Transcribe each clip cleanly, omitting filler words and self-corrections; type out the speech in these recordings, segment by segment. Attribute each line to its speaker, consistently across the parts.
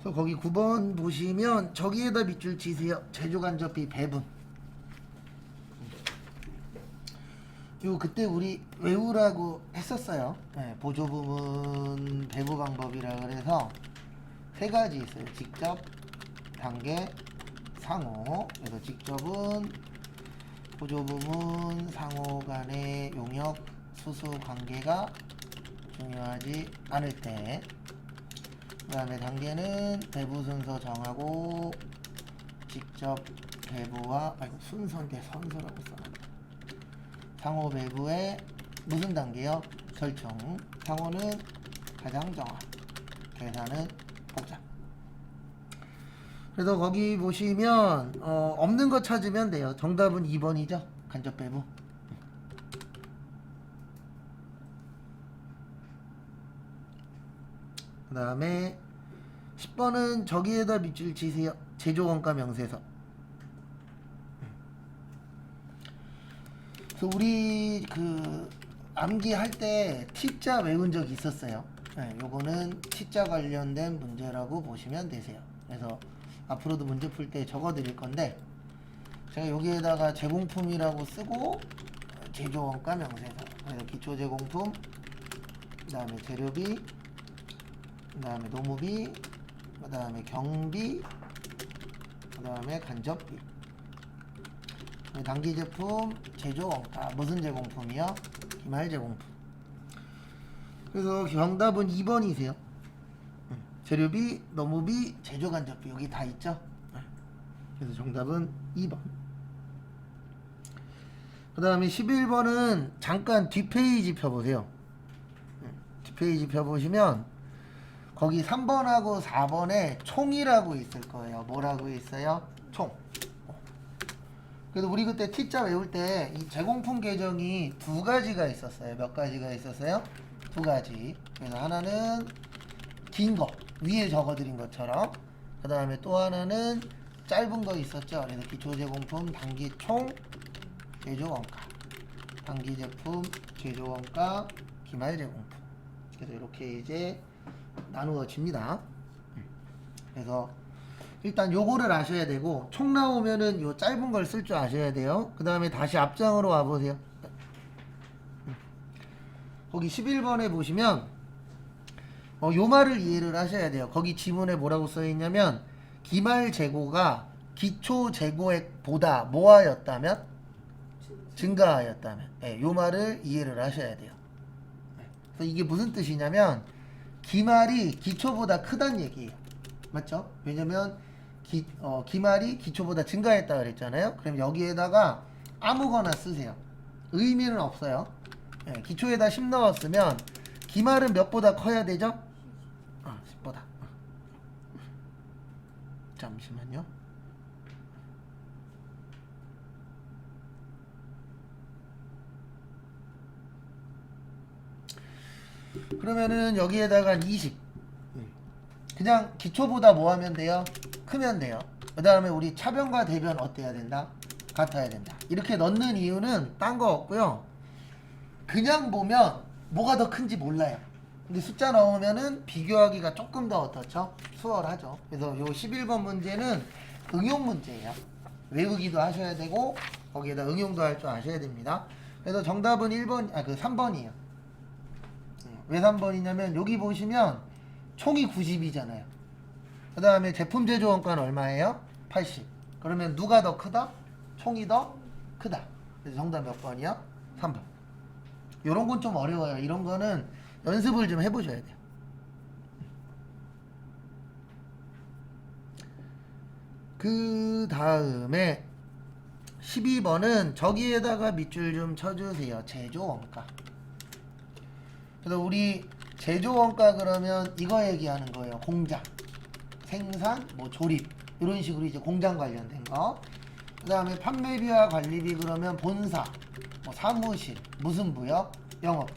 Speaker 1: 그래서 거기 9번 보시면 저기에다 밑줄 치세요. 제조간접비 배분. 요 그때 우리 외우라고 했었어요. 네, 보조 부분 배분 방법이라 그래서 세 가지 있어요. 직접, 단계, 상호. 그래서 직접은 보조 부분 상호 간의 용역 수수 관계가 중요하지 않을 때, 그 다음에 단계는 배부 순서 정하고 직접 배부와 순서인데 선서라고 써놨네. 상호 배부의 무슨 단계요? 절충. 상호는 가장 정확, 계산은 복잡. 그래서 거기 보시면 없는 거 찾으면 돼요. 정답은 2번이죠. 간접 배부. 그 다음에 10번은 저기에다 밑줄 치세요. 제조원가 명세서. 그래서 우리 그 암기할 때 T자 외운 적 있었어요. 네, 요거는 T자 관련된 문제라고 보시면 되세요. 그래서 앞으로도 문제 풀 때 적어 드릴 건데, 제가 여기에다가 제공품이라고 쓰고 제조원가 명세서, 그래서 기초 제공품, 그 다음에 재료비, 그 다음에 노무비, 그 다음에 경비, 그 다음에 간접비. 단기 제품 제조원가. 무슨 제공품이요? 기말 제공품. 그래서 정답은 2번이세요. 재료비, 노무비, 제조간접비 여기 다 있죠? 그래서 정답은 2번. 그 다음에 11번은 잠깐 뒷페이지 펴보세요. 뒷페이지 펴보시면 거기 3번하고 4번에 총이라고 있을 거예요. 뭐라고 있어요? 총. 그래서 우리 그때 T자 외울 때 이 제공품 계정이 두 가지가 있었어요. 몇 가지가 있었어요? 두 가지. 그래서 하나는 긴 거, 위에 적어드린 것처럼. 그 다음에 또 하나는 짧은 거 있었죠. 그래서 기초 제공품 단기 총 제조원가, 단기 제품 제조원가, 기말 제공품. 그래서 이렇게 이제 나누어집니다. 그래서 일단 요거를 아셔야 되고, 총 나오면은 요 짧은 걸 쓸 줄 아셔야 돼요. 그 다음에 다시 앞장으로 와보세요. 거기 11번에 보시면 요 말을 이해를 하셔야 돼요. 거기 지문에 뭐라고 써있냐면 기말 재고가 기초 재고액보다 뭐하였다면? 증가하였다면. 네, 요 말을 이해를 하셔야 돼요. 그래서 이게 무슨 뜻이냐면 기말이 기초보다 크다는 얘기예요. 맞죠? 왜냐면 기말이 기초보다 증가했다 그랬잖아요. 그럼 여기에다가 아무거나 쓰세요. 의미는 없어요. 네, 기초에다 10 넣었으면 기말은 몇보다 커야 되죠? 10보다. 잠시만요. 그러면은 여기에다가 20. 그냥 기초보다 뭐 하면 돼요? 크면 돼요. 그 다음에 우리 차변과 대변 어때야 된다? 같아야 된다. 이렇게 넣는 이유는 딴 거 없고요. 그냥 보면 뭐가 더 큰지 몰라요. 근데 숫자 나오면은 비교하기가 조금 더 어떻죠? 수월하죠. 그래서 요 11번 문제는 응용 문제예요. 외우기도 하셔야 되고 거기에다 응용도 할 줄 아셔야 됩니다. 그래서 정답은 1번, 3번이에요. 왜 3번이냐면 여기 보시면 총이 90이잖아요. 그 다음에 제품 제조 원가는 얼마예요? 80. 그러면 누가 더 크다? 총이 더 크다. 그래서 정답 몇 번이요? 3번. 요런 건 좀 어려워요. 이런 거는 연습을 좀 해보셔야 돼요. 그 다음에 12번은 저기에다가 밑줄 좀 쳐주세요. 제조 원가. 그래서 우리 제조 원가 그러면 이거 얘기하는 거예요. 공장, 생산, 뭐 조립 이런 식으로 이제 공장 관련된 거. 그 다음에 판매비와 관리비 그러면 본사, 뭐 사무실, 무슨 부요? 영업부.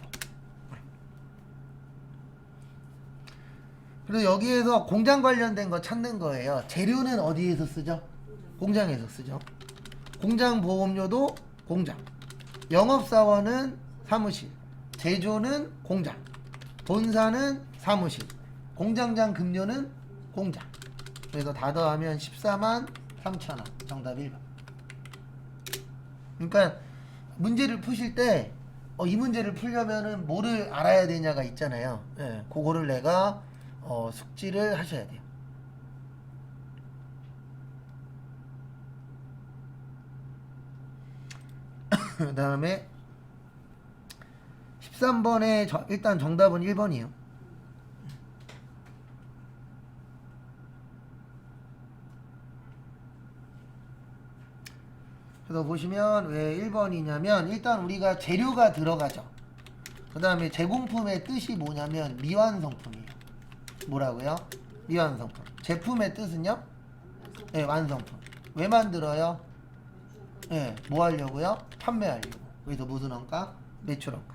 Speaker 1: 그리고 여기에서 공장 관련된 거 찾는 거예요. 재료는 어디에서 쓰죠? 공장에서 쓰죠. 공장 보험료도 공장, 영업사원은 사무실, 제조는 공장, 본사는 사무실, 공장장 급료는 공짜. 그래서 다 더하면 14만 3천원. 정답 1번. 그러니까 문제를 푸실 때 이 문제를 풀려면은 뭐를 알아야 되냐가 있잖아요. 예, 그거를 내가 숙지를 하셔야 돼요. 그 다음에 13번에 일단 정답은 1번이에요. 그래서 보시면 왜 1번이냐면 일단 우리가 재료가 들어가죠. 그 다음에 제공품의 뜻이 뭐냐면 미완성품이에요. 뭐라고요? 미완성품. 제품의 뜻은요? 네, 완성품. 왜 만들어요? 네, 뭐 하려고요? 판매하려고. 그래서 무슨 원가? 매출 원가.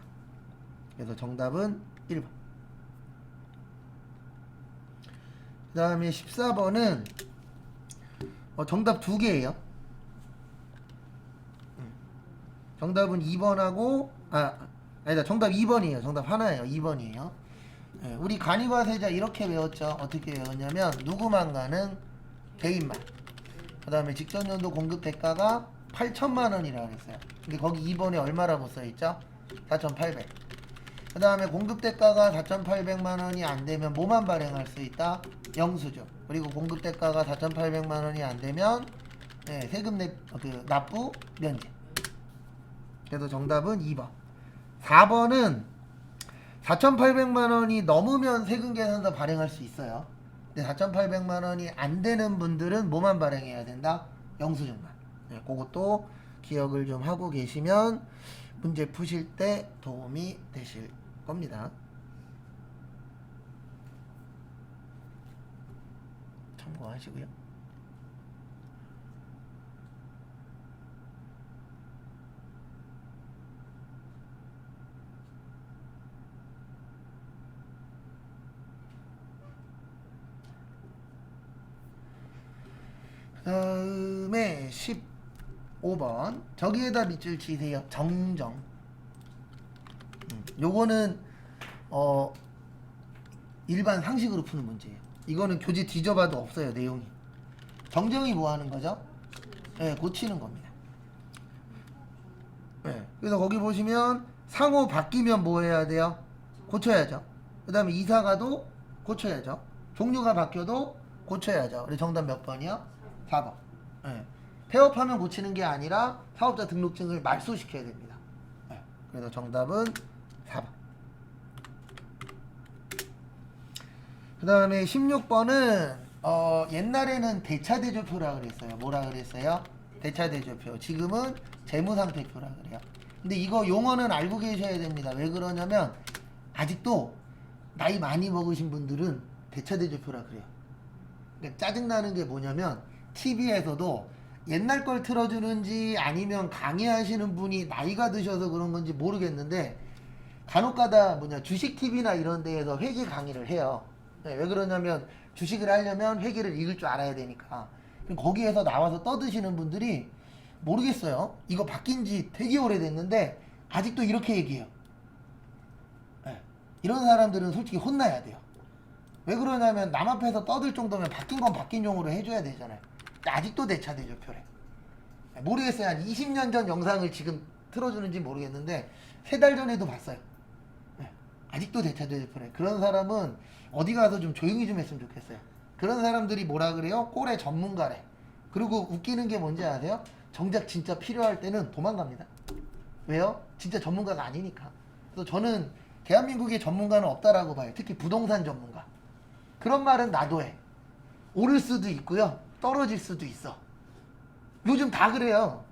Speaker 1: 그래서 정답은 1번. 그 다음에 14번은 정답 2개예요. 정답은 2번하고 아니다. 정답 2번이에요. 정답 하나예요. 2번이에요. 네, 우리 간이과세자 이렇게 외웠죠. 어떻게 외웠냐면 누구만 가는 개인만. 그 다음에 직전연도 공급 대가가 8천만원이라고 했어요. 근데 거기 2번에 얼마라고 써있죠? 4,800. 그 다음에 공급 대가가 4,800만원이 안되면 뭐만 발행할 수 있다? 영수증. 그리고 공급 대가가 4,800만원이 안되면 네, 세금 납부 면제. 그래서 정답은 2번. 4번은 4,800만원이 넘으면 세금계산서 발행할 수 있어요. 근데 4,800만원이 안 되는 분들은 뭐만 발행해야 된다? 영수증만. 네, 그것도 기억을 좀 하고 계시면 문제 푸실 때 도움이 되실 겁니다. 참고하시고요. 다음에 15번 저기에다 밑줄 치세요. 정정. 요거는 일반 상식으로 푸는 문제예요. 이거는 교재 뒤져봐도 없어요. 내용이. 정정이 뭐 하는 거죠? 네, 고치는 겁니다. 네, 그래서 거기 보시면 상호 바뀌면 뭐 해야 돼요? 고쳐야죠. 그 다음에 이사가도 고쳐야죠. 종류가 바뀌어도 고쳐야죠. 우리 정답 몇 번이요? 4번. 네. 폐업하면 고치는 게 아니라 사업자 등록증을 말소시켜야 됩니다. 네. 그래서 정답은 4번. 그 다음에 16번은 옛날에는 대차대조표라 그랬어요. 뭐라 그랬어요? 대차대조표. 지금은 재무상태표라 그래요. 근데 이거 용어는 알고 계셔야 됩니다. 왜 그러냐면 아직도 나이 많이 먹으신 분들은 대차대조표라 그래요. 그러니까 짜증나는 게 뭐냐면 TV에서도 옛날 걸 틀어주는지 아니면 강의하시는 분이 나이가 드셔서 그런 건지 모르겠는데 간혹가다 주식 TV나 이런 데에서 회계 강의를 해요. 네, 왜 그러냐면 주식을 하려면 회계를 읽을 줄 알아야 되니까. 거기에서 나와서 떠드시는 분들이 모르겠어요. 이거 바뀐 지 되게 오래됐는데 아직도 이렇게 얘기해요. 네, 이런 사람들은 솔직히 혼나야 돼요. 왜 그러냐면 남 앞에서 떠들 정도면 바뀐 건 바뀐 용어로 해줘야 되잖아요. 아직도 대차대조표래. 모르겠어요. 한 20년 전 영상을 지금 틀어주는지 모르겠는데 3달 전에도 봤어요. 네. 아직도 대차대조표래. 그런 사람은 어디 가서 좀 조용히 좀 했으면 좋겠어요. 그런 사람들이 뭐라 그래요? 꼴의 전문가래. 그리고 웃기는 게 뭔지 아세요? 정작 진짜 필요할 때는 도망갑니다. 왜요? 진짜 전문가가 아니니까. 그래서 저는 대한민국에 전문가는 없다라고 봐요. 특히 부동산 전문가. 그런 말은 나도 해. 오를 수도 있고요. 떨어질 수도 있어. 요즘 다 그래요.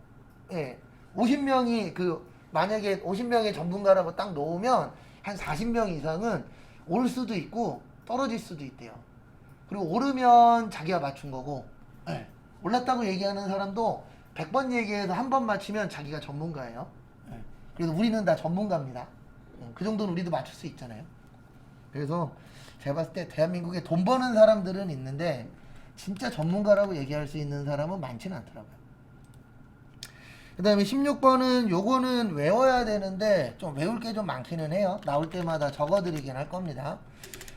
Speaker 1: 예. 50명이 만약에 50명의 전문가라고 딱 놓으면 한 40명 이상은 오를 수도 있고 떨어질 수도 있대요. 그리고 오르면 자기가 맞춘 거고, 예. 올랐다고 얘기하는 사람도 100번 얘기해서 한 번 맞히면 자기가 전문가예요. 예. 그래서 우리는 다 전문가입니다. 그 정도는 우리도 맞출 수 있잖아요. 그래서 제가 봤을 때 대한민국에 돈 버는 사람들은 있는데 진짜 전문가라고 얘기할 수 있는 사람은 많지는 않더라고요. 그 다음에 16번은 요거는 외워야 되는데 좀 외울 게 좀 많기는 해요. 나올 때마다 적어드리긴 할 겁니다.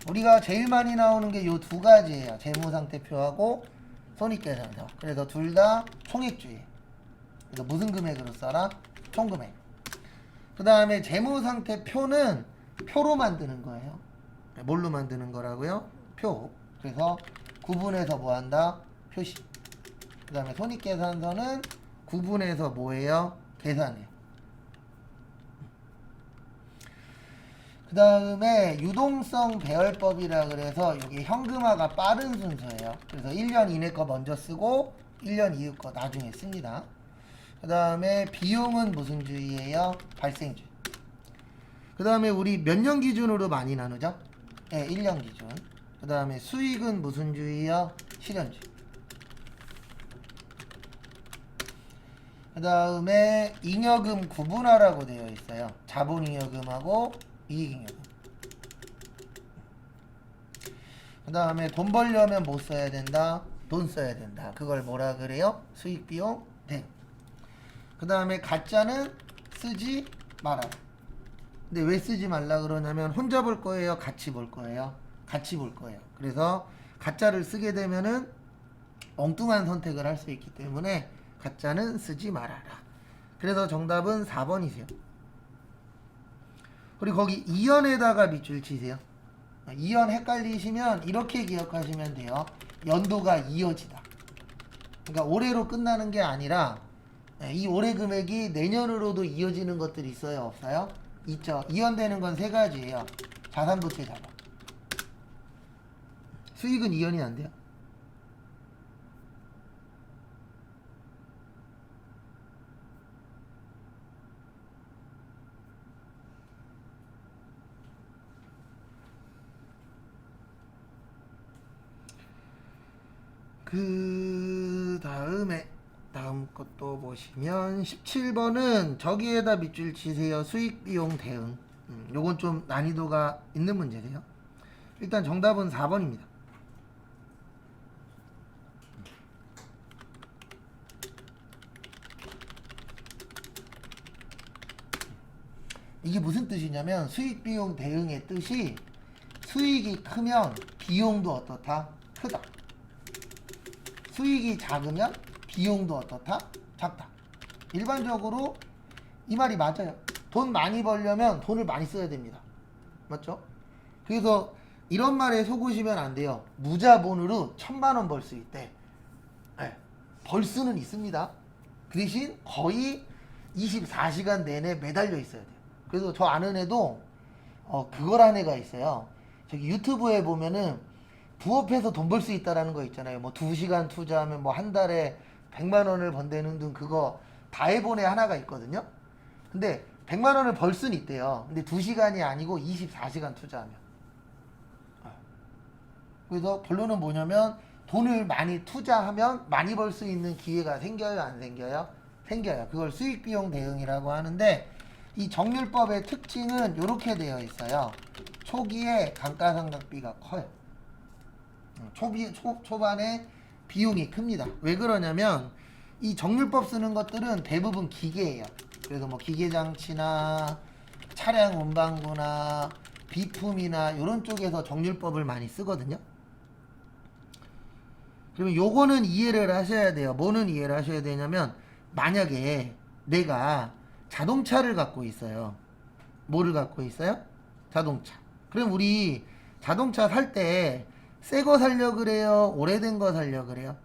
Speaker 1: 우리가 제일 많이 나오는 게 요 두 가지예요. 재무상태표하고 손익계산서. 그래서 둘 다 총액주의. 그래서 무슨 금액으로 써라? 총금액. 그 다음에 재무상태표는 표로 만드는 거예요. 뭘로 만드는 거라고요? 표. 그래서 구분해서 뭐 한다? 표시. 그 다음에 손익계산서는 구분해서 뭐예요? 계산해요. 그 다음에 유동성 배열법이라 그래서 이게 현금화가 빠른 순서예요. 그래서 1년 이내 거 먼저 쓰고 1년 이후 거 나중에 씁니다. 그 다음에 비용은 무슨 주의예요? 발생주의. 그 다음에 우리 몇 년 기준으로 많이 나누죠? 네, 1년 기준. 그 다음에 수익은 무슨 주의요? 실현주의. 그 다음에 잉여금 구분하라고 되어 있어요. 자본잉여금하고 이익잉여금. 그 다음에 돈 벌려면 뭐 써야 된다? 돈 써야 된다. 그걸 뭐라 그래요? 수익, 비용, 대응. 그 다음에 가짜는 쓰지 말아라. 근데 왜 쓰지 말라 그러냐면 혼자 볼 거예요? 같이 볼 거예요? 같이 볼 거예요. 그래서 가짜를 쓰게 되면은 엉뚱한 선택을 할 수 있기 때문에 가짜는 쓰지 말아라. 그래서 정답은 4번이세요. 그리고 거기 2연에다가 밑줄 치세요. 2연 헷갈리시면 이렇게 기억하시면 돼요. 연도가 이어지다. 그러니까 올해로 끝나는 게 아니라 이 올해 금액이 내년으로도 이어지는 것들이 있어요? 없어요? 있죠. 이연되는 건 세 가지예요. 자산부채 자본. 수익은 이연이 안 돼요. 그 다음에 다음 것도 보시면 17번은 저기에다 밑줄 치세요. 수익 비용 대응. 요건 좀 난이도가 있는 문제세요. 일단 정답은 4번입니다. 이게 무슨 뜻이냐면 수익 비용 대응의 뜻이 수익이 크면 비용도 어떻다? 크다. 수익이 작으면 비용도 어떻다? 작다. 일반적으로 이 말이 맞아요. 돈 많이 벌려면 돈을 많이 써야 됩니다. 맞죠? 그래서 이런 말에 속으시면 안 돼요. 무자본으로 1000만원 벌 수 있대. 네. 벌 수는 있습니다. 그 대신 거의 24시간 내내 매달려 있어야 돼요. 그래서 저 아는 애도 그거라는 애가 있어요. 저기 유튜브에 보면은 부업해서 돈 벌 수 있다라는 거 있잖아요. 뭐 2시간 투자하면 뭐 한 달에 100만원을 번다는 등 그거 다 해본 애 하나가 있거든요. 근데 100만원을 벌 수는 있대요. 근데 2시간이 아니고 24시간 투자하면. 그래서 결론은 뭐냐면 돈을 많이 투자하면 많이 벌 수 있는 기회가 생겨요? 안 생겨요? 생겨요. 그걸 수익비용 대응이라고 하는데 이 정률법의 특징은 이렇게 되어 있어요. 초기에 감가상각비가 커요. 초반에 비용이 큽니다. 왜 그러냐면 이 정률법 쓰는 것들은 대부분 기계예요. 그래서 뭐 기계장치나 차량 운반구나 비품이나 이런 쪽에서 정률법을 많이 쓰거든요. 그러면 요거는 이해를 하셔야 돼요. 뭐는 이해를 하셔야 되냐면 만약에 내가 자동차를 갖고 있어요. 뭐를 갖고 있어요? 자동차. 그럼 우리 자동차 살 때 새 거 살려 그래요? 오래된 거 살려 그래요?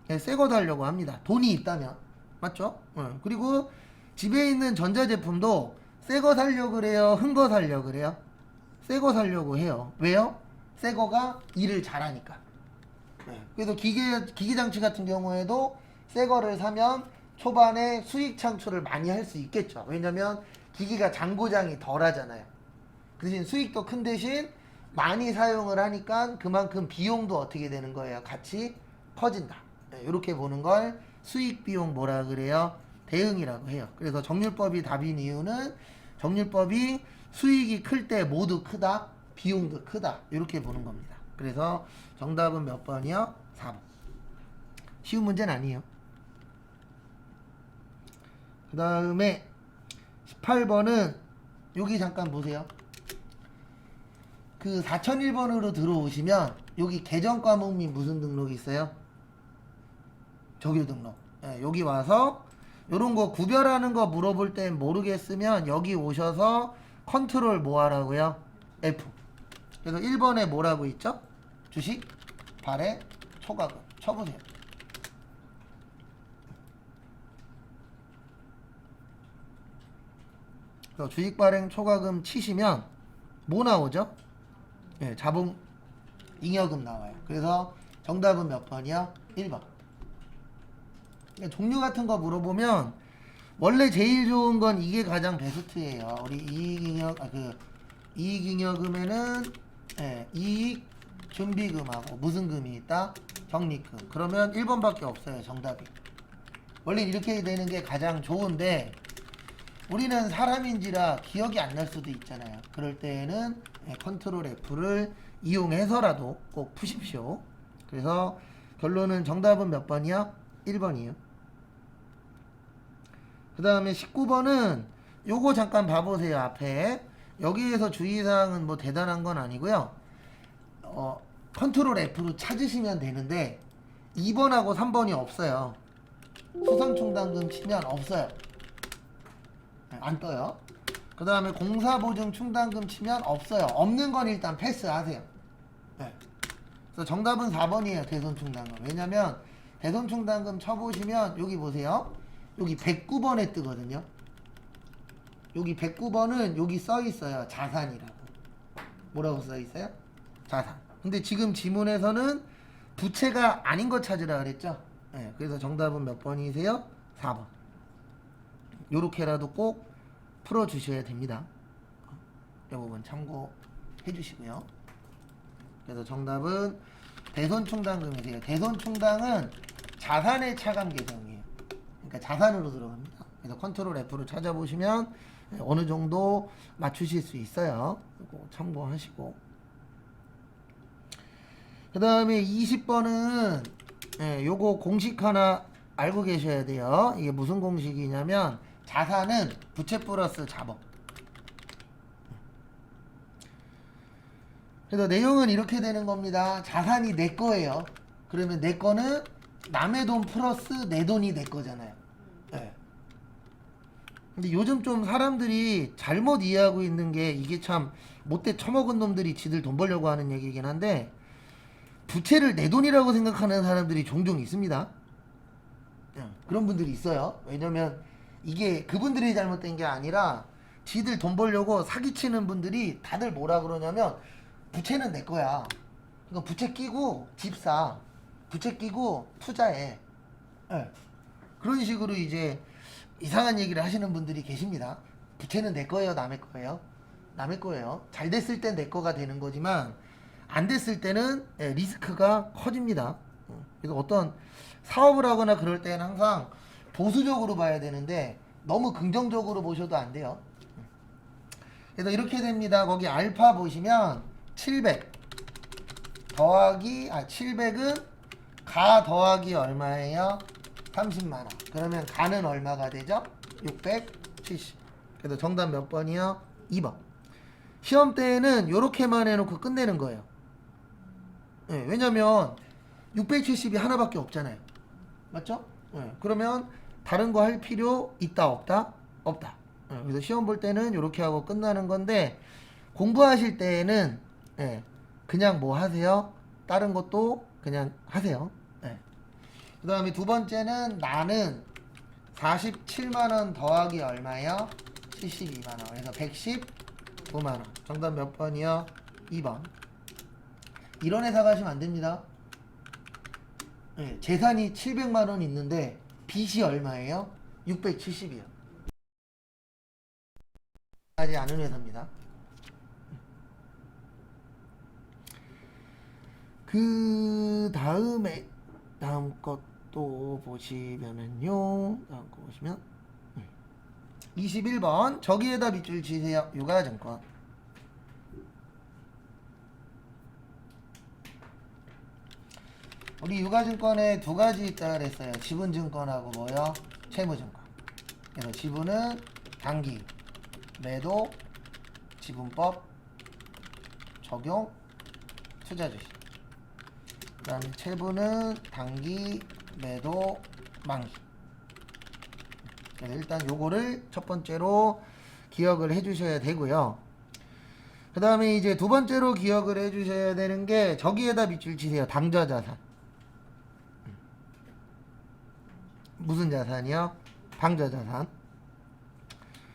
Speaker 1: 새 거 살려고 합니다. 돈이 있다면. 맞죠? 그리고 집에 있는 전자제품도 새 거 살려 그래요? 흥 거 살려 그래요? 새 거 살려고 해요. 왜요? 새 거가 일을 잘하니까. 그래서 기계장치 같은 경우에도 새 거를 사면 초반에 수익 창출을 많이 할 수 있겠죠. 왜냐면 기기가 장고장이 덜 하잖아요. 그 대신 수익도 큰 대신 많이 사용을 하니까 그만큼 비용도 어떻게 되는 거예요? 같이 커진다. 이렇게 보는 걸 수익 비용 뭐라 그래요? 대응이라고 해요. 그래서 정률법이 답인 이유는 정률법이 수익이 클 때 모두 크다, 비용도 크다. 이렇게 보는 겁니다. 그래서 정답은 몇 번이요? 4번. 쉬운 문제는 아니에요. 그 다음에 18번은 여기 잠깐 보세요. 그 4001번으로 들어오시면 여기 계정 과목 및 무슨 등록이 있어요? 조교 등록. 예, 여기 와서 요런 거 구별하는 거 물어볼 땐 모르겠으면 여기 오셔서 컨트롤 뭐 하라고요? F. 그래서 1번에 뭐라고 있죠? 주식, 발행, 초과금 쳐보세요. 그래서 주식, 발행, 초과금 치시면 뭐 나오죠? 예, 자본 잉여금 나와요. 그래서 정답은 몇 번이요? 1번. 종류 같은 거 물어보면 원래 제일 좋은 건 이게 가장 베스트예요. 우리 이익잉여금에는 예, 이익 준비금하고 무슨 금이 있다? 적립금. 그러면 1번밖에 없어요. 정답이. 원래 이렇게 되는 게 가장 좋은데 우리는 사람인지라 기억이 안 날 수도 있잖아요. 그럴 때에는 컨트롤 F를 이용해서라도 꼭 푸십시오. 그래서 결론은 정답은 몇 번이요? 1번이요. 그 다음에 19번은 요거 잠깐 봐보세요. 앞에 여기에서 주의사항은 뭐 대단한 건 아니고요. 컨트롤 F로 찾으시면 되는데 2번하고 3번이 없어요. 수선충당금 치면 없어요. 안 떠요. 그 다음에 공사보증 충당금 치면 없어요. 없는 건 일단 패스하세요. 네. 그래서 정답은 4번이에요. 대손충당금. 왜냐면 대손충당금 쳐보시면 여기 보세요. 여기 109번에 뜨거든요. 여기 109번은 여기 써있어요. 자산이라고. 뭐라고 써있어요? 자산. 근데 지금 지문에서는 부채가 아닌 거 찾으라 그랬죠? 네. 그래서 정답은 몇 번이세요? 4번. 요렇게라도 꼭 풀어주셔야 됩니다. 이 부분 참고해 주시고요. 그래서 정답은 대손충당금이세요. 대손충당은 자산의 차감 계정이에요. 그러니까 자산으로 들어갑니다. 그래서 컨트롤 F로 찾아보시면 어느 정도 맞추실 수 있어요. 이거 참고하시고. 그 다음에 20번은 요거 공식 하나 알고 계셔야 돼요. 이게 무슨 공식이냐면 자산은 부채 플러스 자본. 그래서 내용은 이렇게 되는 겁니다. 자산이 내 거예요. 그러면 내 거는 남의 돈 플러스 내 돈이 내 거잖아요. 네. 근데 요즘 좀 사람들이 잘못 이해하고 있는 게 이게 참 못돼 처먹은 놈들이 지들 돈 벌려고 하는 얘기이긴 한데 부채를 내 돈이라고 생각하는 사람들이 종종 있습니다. 그런 분들이 있어요. 왜냐면 이게 그분들이 잘못된 게 아니라 지들 돈 벌려고 사기치는 분들이 다들 뭐라 그러냐면 부채는 내 거야. 그러니까 부채 끼고 집 사. 부채 끼고 투자해. 네. 그런 식으로 이제 이상한 얘기를 하시는 분들이 계십니다. 부채는 내 거예요, 남의 거예요? 남의 거예요. 잘 됐을 땐 내 거가 되는 거지만 안 됐을 때는 리스크가 커집니다. 그래서 어떤 사업을 하거나 그럴 때는 항상 보수적으로 봐야 되는데 너무 긍정적으로 보셔도 안 돼요. 그래서 이렇게 됩니다. 거기 알파 보시면 700 더하기 700은 가 더하기 얼마예요? 30만원. 그러면 가는 얼마가 되죠? 670. 그래서 정답 몇 번이요? 2번. 시험 때에는 요렇게만 해놓고 끝내는 거예요. 왜냐면 670이 하나밖에 없잖아요. 맞죠? 그러면 다른 거 할 필요 있다 없다? 없다. 그래서 시험 볼 때는 이렇게 하고 끝나는 건데 공부하실 때에는 그냥 뭐 하세요? 다른 것도 그냥 하세요. 그 다음에 두 번째는 나는 47만원 더하기 얼마요? 72만원. 그래서 119만원. 정답 몇 번이요? 2번. 이런 회사 가시면 안 됩니다. 재산이 700만원 있는데 빚이 얼마예요? 670이요. 하지 않은 회사입니다. 그 다음에 다음 것도 보시면은요. 다음 거 보시면 21번 저기에다 밑줄 치세요. 유가증권. 우리 유가증권에 두 가지 있다 그랬어요. 지분증권하고 뭐요? 채무증권. 그래서 지분은 단기, 매도, 지분법, 적용, 투자 주식. 그 다음에 체부는 단기, 매도, 만기. 일단 요거를 첫 번째로 기억을 해주셔야 되고요. 그 다음에 이제 두 번째로 기억을 해주셔야 되는 게 저기에다 밑줄 치세요. 당좌자산. 무슨 자산이요? 당좌자산.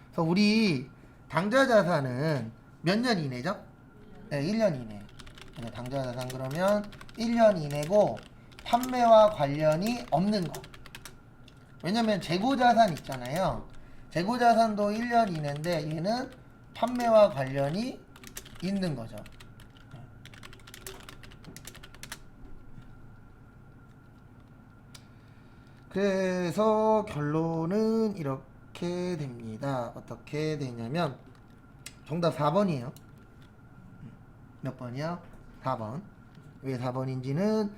Speaker 1: 그래서 우리 당좌자산은 몇 년 이내죠? 네, 1년 이내. 당좌자산 그러면 1년 이내고 판매와 관련이 없는 거. 왜냐면 재고자산 있잖아요. 재고자산도 1년 이내인데 얘는 판매와 관련이 있는 거죠. 그래서 결론은 이렇게 됩니다. 어떻게 되냐면 정답 4번이에요. 몇 번이요? 4번. 왜 4번인지는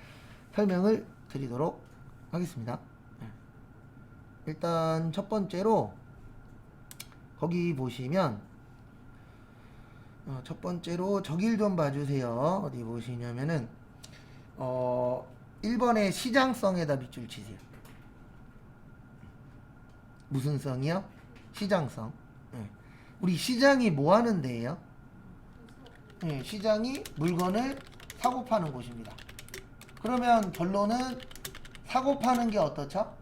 Speaker 1: 설명을 드리도록 하겠습니다. 일단 첫 번째로 거기 보시면 첫 번째로 저길 좀 봐주세요. 어디 보시냐면은 1번의 시장성에다 밑줄 치세요. 무슨 성이요? 시장성. 우리 시장이 뭐 하는 데예요? 시장이 물건을 사고 파는 곳입니다. 그러면 결론은 사고 파는 게 어떻죠?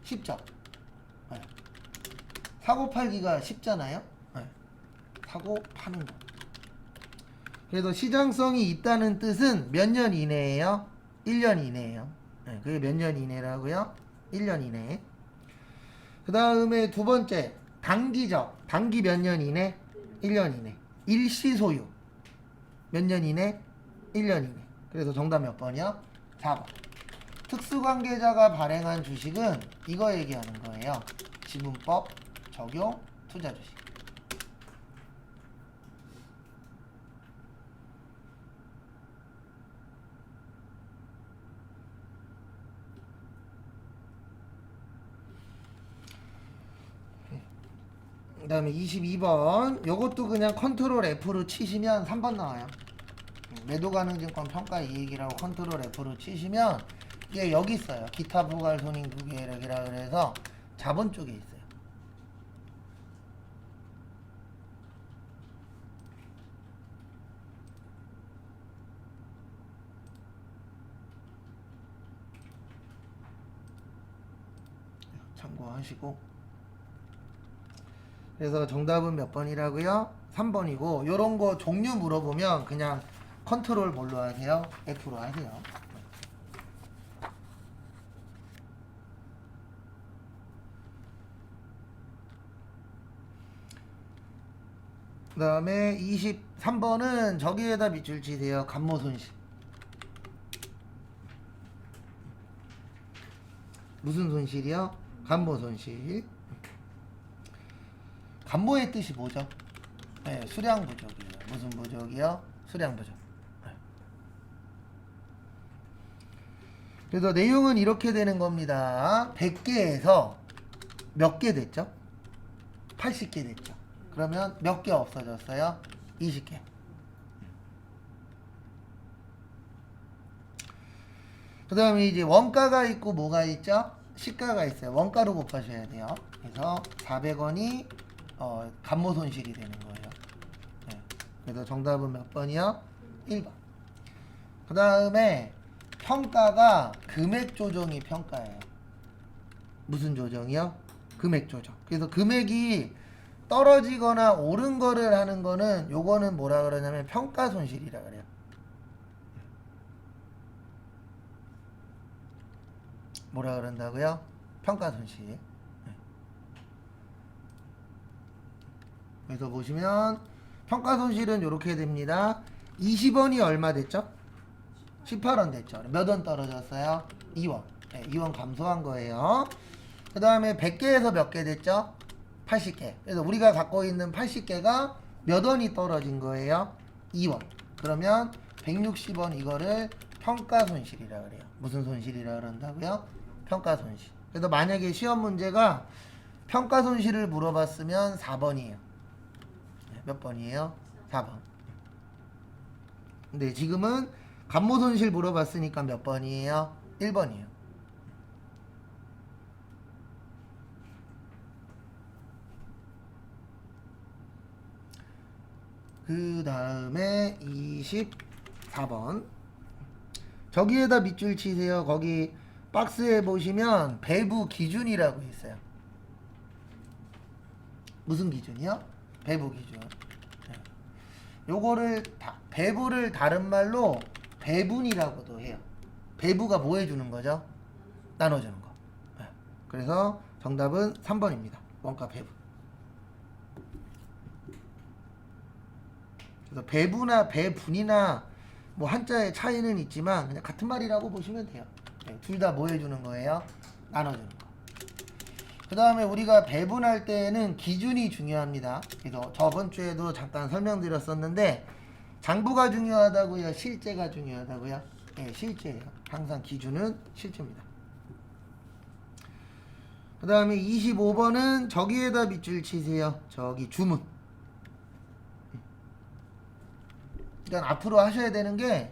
Speaker 1: 쉽죠? 사고 팔기가 쉽잖아요? 사고 파는 거. 그래서 시장성이 있다는 뜻은 몇 년 이내예요? 1년 이내예요. 그게 몇 년 이내라고요? 1년 이내. 그 다음에 두 번째, 단기적. 단기 몇 년 이내? 1년 이내. 일시 소유. 몇 년 이내? 1년 이내. 그래서 정답 몇 번이요? 4번. 특수관계자가 발행한 주식은 이거 얘기하는 거예요. 지분법 적용 투자 주식. 그 다음에 22번 요것도 그냥 컨트롤 F로 치시면 3번 나와요. 매도가능증권 평가이익이라고 컨트롤 F로 치시면 이게 여기 있어요. 기타 부가할 손익부계획이라 그래서 자본 쪽에 있어요. 참고하시고. 그래서 정답은 몇 번이라고요? 3번이고 요런 거 종류 물어보면 그냥 컨트롤 뭘로 하세요? F로 하세요. 그 다음에 23번은 저기에다 밑줄 치세요. 감모손실. 무슨 손실이요? 감모손실. 감모의 뜻이 뭐죠? 수량 부족이에요. 무슨 부족이요? 수량 부족. 그래서 내용은 이렇게 되는 겁니다. 100개에서 몇 개 됐죠? 80개 됐죠. 그러면 몇 개 없어졌어요? 20개. 그 다음에 이제 원가가 있고 뭐가 있죠? 시가가 있어요. 원가로 곱하셔야 돼요. 그래서 400원이 감모손실이 되는 거예요. 그래서 정답은 몇 번이요? 1번. 그 다음에 평가가 금액 조정이 평가예요. 무슨 조정이요? 금액 조정. 그래서 금액이 떨어지거나 오른 거를 하는 거는 요거는 뭐라 그러냐면 평가 손실이라 그래요. 뭐라 그런다고요? 평가 손실. 그래서 보시면 평가 손실은 이렇게 됩니다. 20원이 얼마 됐죠? 18원 됐죠. 몇 원 떨어졌어요? 2원. 2원 감소한 거예요. 그 다음에 100개에서 몇 개 됐죠? 80개. 그래서 우리가 갖고 있는 80개가 몇 원이 떨어진 거예요? 2원. 그러면 160원 이거를 평가 손실이라 그래요. 무슨 손실이라 그런다고요? 평가 손실. 그래서 만약에 시험 문제가 평가 손실을 물어봤으면 4번이에요. 몇 번이에요? 4번. 근데 지금은 감모 손실 물어봤으니까 몇 번이에요? 1번이에요. 그 다음에 24번. 저기에다 밑줄 치세요. 거기 박스에 보시면 배부 기준이라고 있어요. 무슨 기준이요? 배부 기준. 네. 요거를 배부를 다른 말로 배분이라고도 해요. 배부가 뭐 해주는 거죠? 나눠주는 거. 네. 그래서 정답은 3번입니다. 원가 배분. 그래서 배부나 배분이나 뭐 한자의 차이는 있지만 그냥 같은 말이라고 보시면 돼요. 네. 둘 다 뭐 해주는 거예요? 나눠주는 거. 그 다음에 우리가 배분할 때는 기준이 중요합니다. 그래서 저번 주에도 잠깐 설명드렸었는데 장부가 중요하다고요? 실제가 중요하다고요? 네, 실제예요. 항상 기준은 실제입니다. 그 다음에 25번은 저기에다 밑줄 치세요. 저기 주문. 그러니까 앞으로 하셔야 되는 게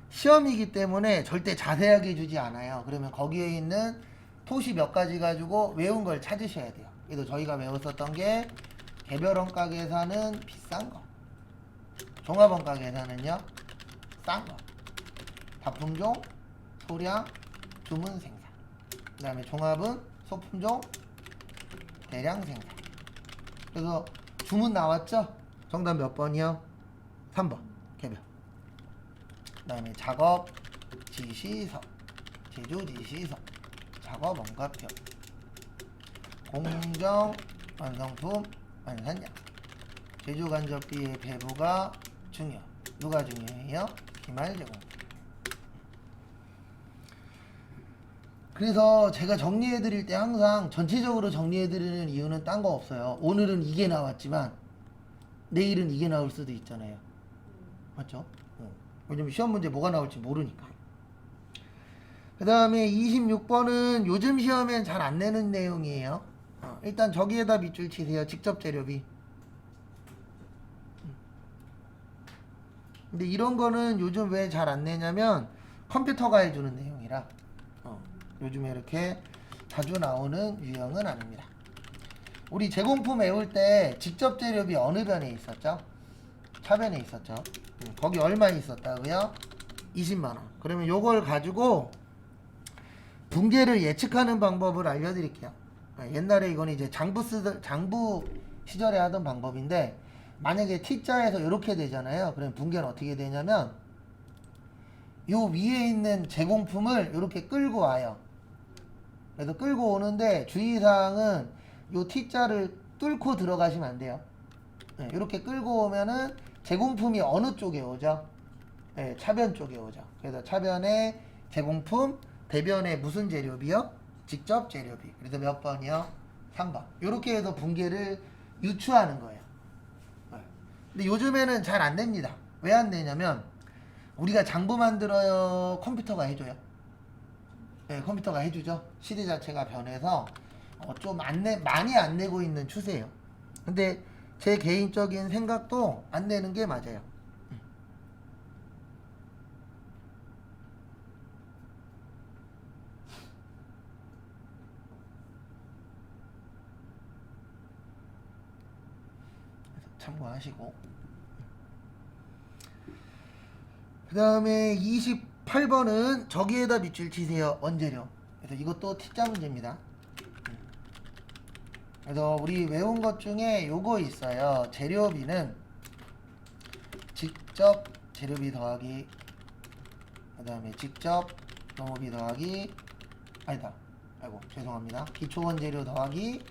Speaker 1: 시험이기 때문에 절대 자세하게 주지 않아요. 그러면 거기에 있는 토시 몇 가지 가지고 외운 걸 찾으셔야 돼요. 그래서 저희가 외웠었던 게 개별 원가 계산은 비싼 거, 종합 원가 계산은요 싼 거, 다품종, 소량, 주문 생산. 그 다음에 종합은 소품종, 대량 생산. 그래서 주문 나왔죠? 정답 몇 번이요? 3번 개별. 그 다음에 작업 지시서, 제조 지시서, 작업 원가표, 공정 완성품 완산량, 제조 간접비의 배부가 중요. 누가 중요해요? 기말 제공. 그래서 제가 정리해 드릴 때 항상 전체적으로 정리해 드리는 이유는 딴 거 없어요. 오늘은 이게 나왔지만 내일은 이게 나올 수도 있잖아요. 맞죠? 왜냐면 시험 문제 뭐가 나올지 모르니까. 그 다음에 26번은 요즘 시험엔 잘 안 내는 내용이에요. 일단 저기에다 밑줄 치세요. 직접 재료비. 근데 이런 거는 요즘 왜 잘 안 내냐면 컴퓨터가 해주는 내용이라 요즘에 이렇게 자주 나오는 유형은 아닙니다. 우리 제공품 외울 때 직접 재료비 어느 변에 있었죠? 차변에 있었죠. 거기 얼마 있었다고요? 20만원. 그러면 요걸 가지고 붕괴를 예측하는 방법을 알려드릴게요. 옛날에 이건 이제 장부 시절에 하던 방법인데, 만약에 T자에서 이렇게 되잖아요. 그럼 붕괴는 어떻게 되냐면 요 위에 있는 제공품을 이렇게 끌고 와요. 그래서 끌고 오는데 주의사항은 요 T자를 뚫고 들어가시면 안 돼요. 이렇게 끌고 오면은 제공품이 어느 쪽에 오죠? 네, 차변 쪽에 오죠. 그래서 차변에 제공품, 대변에 무슨 재료비요? 직접 재료비. 그래서 몇 번이요? 3번. 이렇게 해서 붕괴를 유추하는 거예요. 근데 요즘에는 잘 안 됩니다. 왜 안 되냐면 우리가 장부 만들어요, 컴퓨터가 해줘요. 네, 컴퓨터가 해주죠. 시대 자체가 변해서 좀 많이 안 내고 있는 추세예요. 근데 제 개인적인 생각도 안 내는 게 맞아요. 참고하시고, 그 다음에 28번은 저기에다 밑줄 치세요. 원재료. 그래서 이것도 T자 문제입니다. 그래서 우리 외운 것 중에 요거 있어요. 재료비는 직접 재료비 더하기, 그 다음에 직접 농업비 더하기, 아니다, 아이고 죄송합니다. 기초 원재료 더하기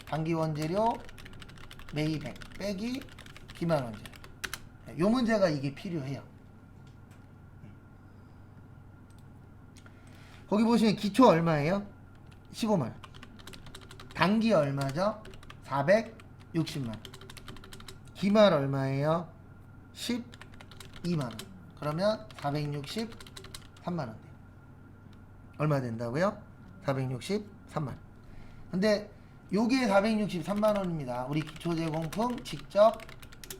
Speaker 1: 단기 원재료 매입액 빼기 기말 원재료. 요 문제가 이게 필요해요. 거기 보시면 기초 얼마예요? 15만원. 단기 얼마죠? 460만원. 기말 얼마예요? 12만원. 그러면 463만원 돼요. 얼마 된다고요? 463만원. 근데 요게 463만원입니다. 우리 기초제공품 직접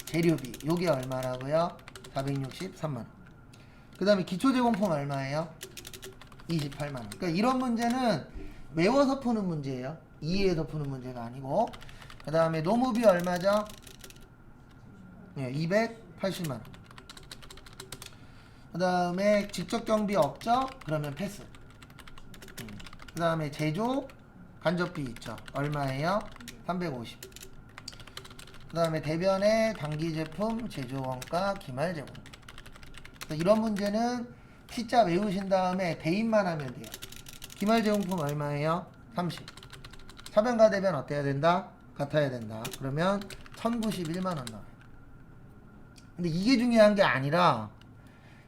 Speaker 1: 재료비 요게 얼마라고요? 463만원. 그 다음에 기초제공품 얼마예요? 28만원. 그러니까 이런 문제는 외워서 푸는 문제예요. 이해해서 푸는 문제가 아니고. 그 다음에 노무비 얼마죠? 네, 280만원. 그 다음에 직접 경비 없죠? 그러면 패스. 그 다음에 제조 간접비 있죠? 얼마예요? 350. 그 다음에 대변의 단기 제품 제조 원가 기말 제공. 이런 문제는 T자 외우신 다음에 대입만 하면 돼요. 기말 제공품 얼마예요? 30. 차변과 대변 어때야 된다? 같아야 된다. 그러면 1091만원 나와요. 근데 이게 중요한 게 아니라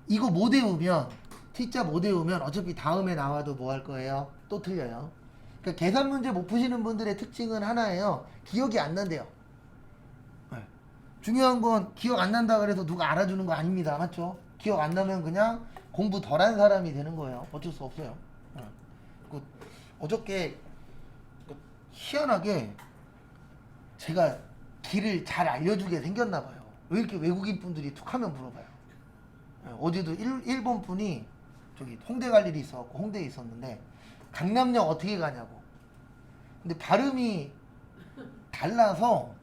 Speaker 1: 이거 못 외우면 T자 못 외우면 어차피 다음에 나와도 뭐 할 거예요? 또 틀려요. 그러니까 계산 문제 못 푸시는 분들의 특징은 하나예요. 기억이 안 난대요. 네. 중요한 건 기억 안 난다 그래서 누가 알아주는 거 아닙니다. 맞죠? 기억 안 나면 그냥 공부 덜한 사람이 되는 거예요. 어쩔 수 없어요. 네. 어저께 희한하게 제가 길을 잘 알려주게 생겼나 봐요. 왜 이렇게 외국인 분들이 툭하면 물어봐요. 어제도 일본 분이 저기 홍대 갈 일이 있어갖고 홍대에 있었는데 강남역 어떻게 가냐고. 근데 발음이 달라서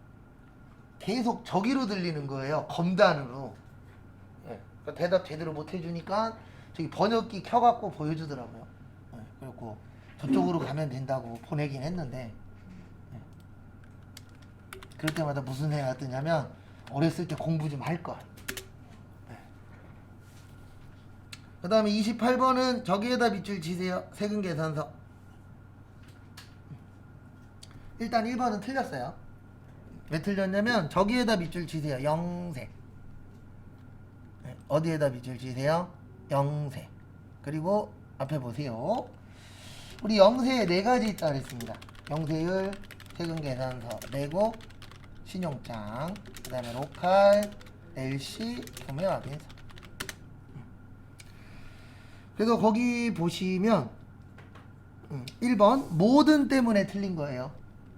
Speaker 1: 계속 저기로 들리는 거예요. 검단으로. 그러니까 대답 제대로 못 해주니까 저기 번역기 켜갖고 보여주더라고요. 그리고 저쪽으로 가면 된다고 보내긴 했는데 그럴 때마다 무슨 생각이 드냐면 어렸을 때 공부 좀 할 걸. 그 다음에 28번은 저기에다 밑줄 치세요. 세금 계산서. 일단 1번은 틀렸어요. 왜 틀렸냐면 저기에다 밑줄 치세요. 영세. 어디에다 밑줄 치세요? 영세. 그리고 앞에 보세요. 우리 영세에 4가지 있다 그랬습니다. 영세율, 세금 계산서 내고, 신용장, 그 다음에 로컬, LC, 구매 확인서. 그래서 거기 보시면 1번 모든 때문에 틀린 거예요.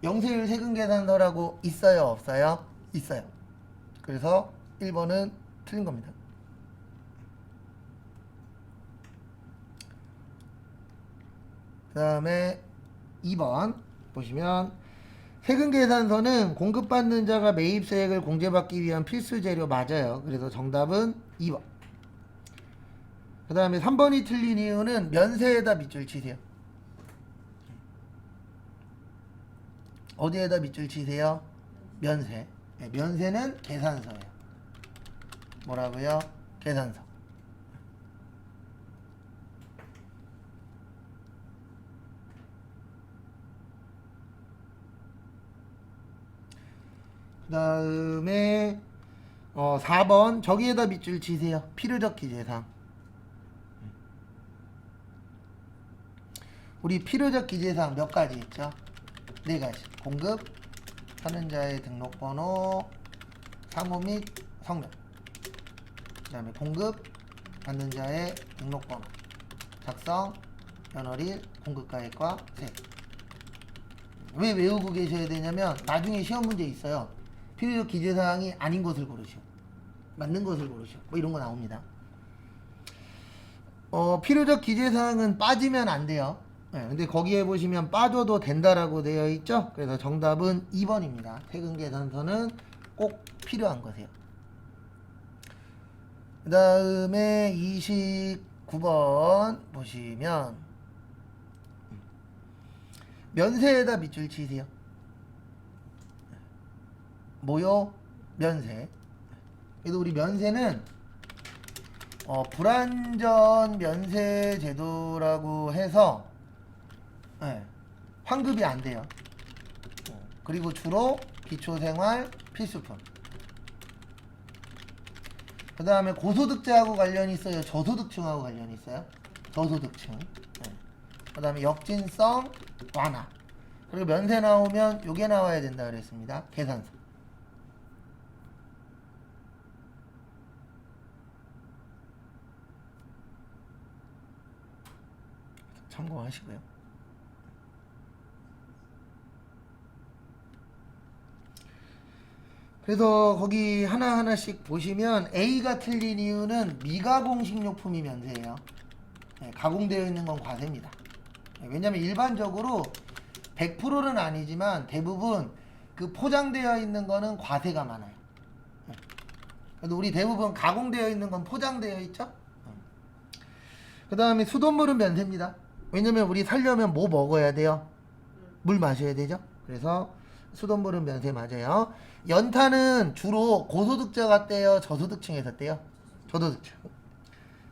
Speaker 1: 영세율 세금 계산서라고 있어요? 없어요? 있어요. 그래서 1번은 틀린 겁니다. 그 다음에 2번 보시면 세금 계산서는 공급받는 자가 매입세액을 공제받기 위한 필수 재료 맞아요. 그래서 정답은 2번. 그 다음에 3번이 틀린 이유는 면세에다 밑줄 치세요. 어디에다 밑줄 치세요? 면세. 네, 면세는 계산서예요. 뭐라고요? 계산서. 그 다음에 4번 저기에다 밑줄 치세요. 필요적 기재사항. 우리 필요적 기재사항 몇 가지 있죠? 4가지. 공급, 하는 자의 등록번호, 상호 및 성명. 그 다음에 공급, 받는 자의 등록번호, 작성, 연월일, 공급가액과 세액. 왜 외우고 계셔야 되냐면 나중에 시험 문제 있어요. 필요적 기재사항이 아닌 것을 고르시오. 맞는 것을 고르시오. 뭐 이런 거 나옵니다. 필요적 기재사항은 빠지면 안 돼요. 네, 근데 거기에 보시면 빠져도 된다라고 되어 있죠. 그래서 정답은 2번입니다. 세금 계산서는 꼭 필요한 거세요. 그 다음에 29번 보시면 면세에다 밑줄 치세요. 뭐요? 면세. 그래도 우리 면세는 불완전 면세 제도라고 해서 환급이 안 돼요. 그리고 주로 기초생활 필수품. 그 다음에 고소득자하고 관련이 있어요? 저소득층하고 관련이 있어요? 저소득층. 그 다음에 역진성 완화. 그리고 면세 나오면 요게 나와야 된다 그랬습니다. 계산서. 참고하시고요. 그래서 거기 하나하나씩 보시면 A가 틀린 이유는 미가공 식료품이 면세예요. 네, 가공되어 있는 건 과세입니다. 네, 왜냐면 일반적으로 100%는 아니지만 대부분 그 포장되어 있는 거는 과세가 많아요. 네. 그래도 우리 대부분 가공되어 있는 건 포장되어 있죠? 그 다음에 수돗물은 면세입니다. 왜냐면 우리 살려면 뭐 먹어야 돼요? 물 마셔야 되죠? 그래서 수돗물은 면세 맞아요. 연탄은 주로 고소득자가 떼요? 저소득층에서 떼요? 저소득층.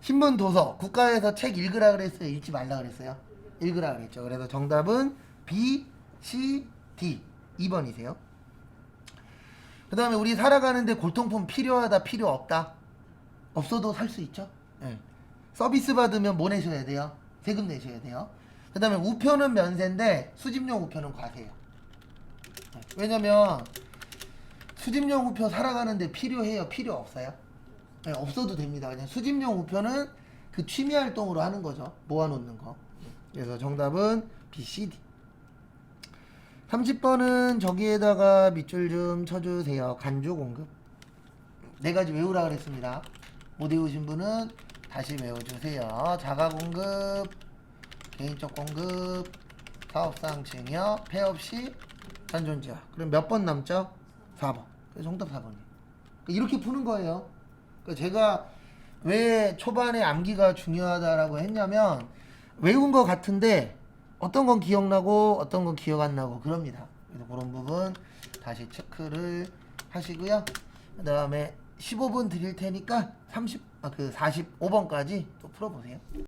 Speaker 1: 신문 도서 국가에서 책 읽으라 그랬어요? 읽지 말라 그랬어요? 읽으라 그랬죠. 그래서 정답은 B, C, D 2번이세요. 그 다음에 우리 살아가는데 골동품 필요하다 필요 없다? 없어도 살 수 있죠. 네. 서비스 받으면 뭐 내셔야 돼요? 세금 내셔야 돼요. 그 다음에 우표는 면세인데 수집용 우표는 과세예요. 네. 왜냐면 수집용 우표 살아가는데 필요해요? 필요 없어요? 네, 없어도 됩니다. 그냥 수집용 우표는 그 취미 활동으로 하는 거죠. 모아놓는 거. 그래서 정답은 B, C, D. 30번은 저기에다가 밑줄 좀 쳐주세요. 간주 공급. 네 가지 외우라 그랬습니다. 못 외우신 분은 다시 외워주세요. 자가 공급, 개인적 공급, 사업상 증여, 폐업 시 잔존지화. 그럼 몇 번 남죠? 4번. 그래서 정답 4번이에요. 이렇게 푸는 거예요. 제가 왜 초반에 암기가 중요하다라고 했냐면 외운 거 같은데 어떤 건 기억나고 어떤 건 기억 안 나고 그럽니다. 그래서 그런 부분 다시 체크를 하시고요. 그 다음에 15분 드릴 테니까 45번까지 또 풀어보세요.